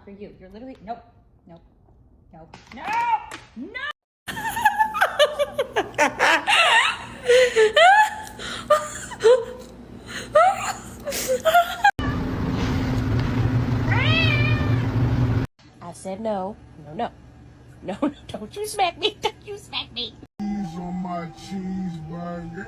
not for you. You're literally, nope, nope, nope, no, no. I said no, no, no. No, don't you smack me. Don't you smack me. Cheese on my cheeseburger.